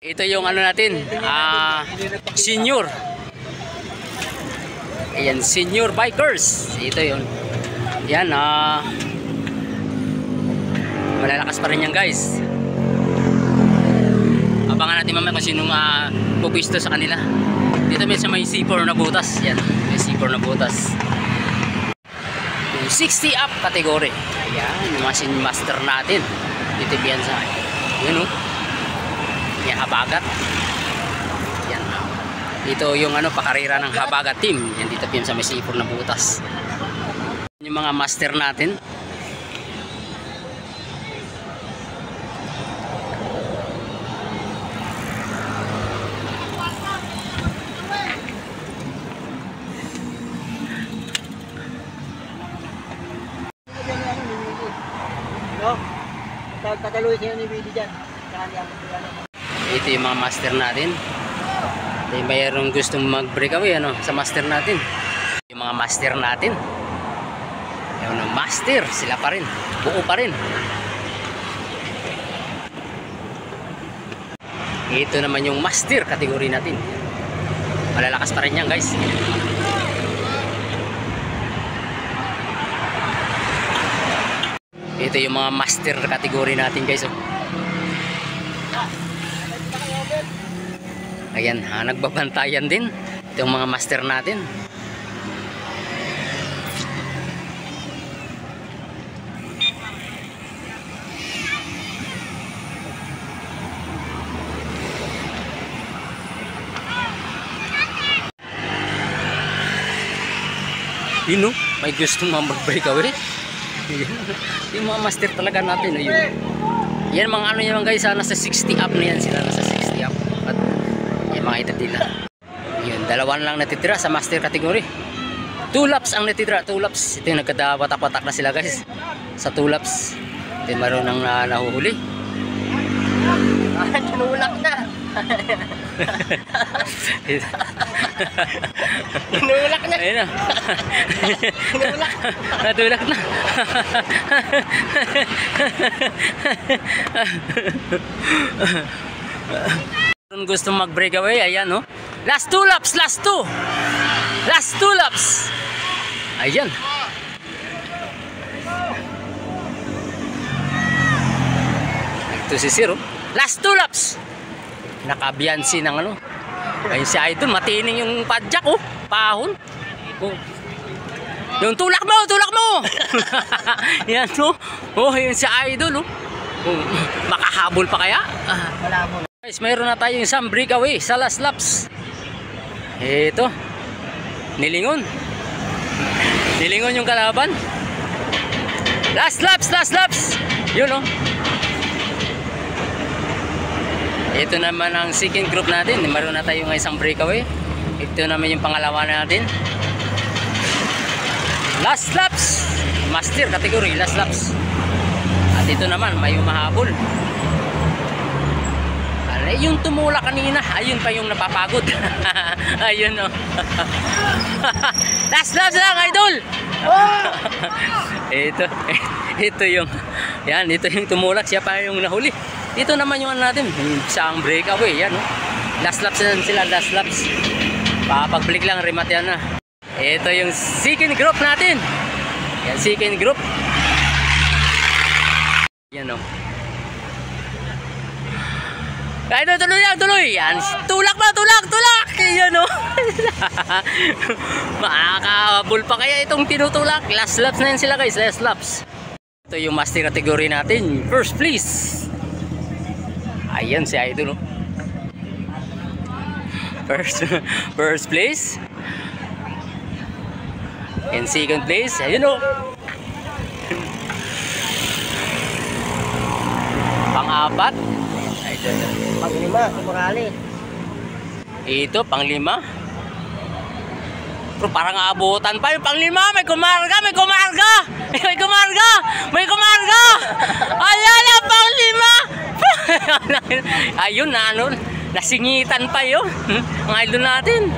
Ito yung ano natin, senior. Ayan, senior bikers. Ito yun. Yan, malalakas pa rin yan guys. Abangan natin mamaya kung sinong pupisto sa kanila. Dito may C4 na butas. Yan, may C4 na butas. Yung 60 up category. Ayan, yung mga master natin. Dito yan sa, yun o. Yan, habagat. Yan. Dito yung pakarira ng habagat team. Yan, dito yan sa may C4 na butas. Yung mga master natin. Tagaluin siya ni Willie dyan. Ito yung mga master natin. Mayroong gustong mag-breakaway sa master natin. Yung mga master natin. Yung master, sila pa rin. Buo pa rin. Ito naman yung master category natin. Malalakas pa rin yan guys. Ito yung mga master category natin guys. Ayan, nagbabantayan din. Ito yung mga master natin. Yun may gustong mag-breakaway. Yung mga master talaga natin. Yan mga yan guys, nasa 60 up na yan sila. Nasa 60 up. At yung mga edad nila. Yun, dalawa lang natitira sa master category. 2 laps ang natitira. 2 laps. Ito yung nagkadawatak-watak na sila guys. Sa 2 laps. Ito yung maroon ng nahuhuli. Tinulak na. Tinulak na. Ayun na. Tinulak. Natulak na. Kung gusto mag-breakaway, ayan Last 2 laps, last 2. Last 2 laps. Ayan. Ito si Sir. Last 2 laps. Nakabiyansi ng ayun si Idol, matining yung padjak pahon. Yung tulak mo. Yan yun si Idol makahabol pa kaya? Wala mo. Guys, mayroon na tayong isang breakaway sa last laps. Ito. Nilingon yung kalaban. Last laps. Yun Ito naman ang second group natin. Mayroon na tayong isang breakaway. Ito naman yung pangalawa natin. Last laps. Master category, last laps. At ito naman, may mahabol. Yung tumula kanina, ayun pa yung napapagod. Ayun Last laps lang, Idol. Ito yung ito yung tumulak, siya pa yung nahuli. Ito naman yung natin, isang breakaway, yan Last laps sila, last laps. Papag-blik lang, remat yan na. Ito yung second group natin. Yan, second group. Yan Kaya tuloy. Yan, tulak. Yan makakabul pa kaya itong tinutulak. Last laps na yan sila guys, last laps. Ito yung master category natin, first place. Ayan si Idol First place. And second place, ayun Pang-apat. Pang-5, kumurali. Ito, pang-5. Pero parang aabutan pa yung pang-5. May kumarga. Ayan na, pang-5. Ayun na, nasingitan pa yun. Ang idol natin.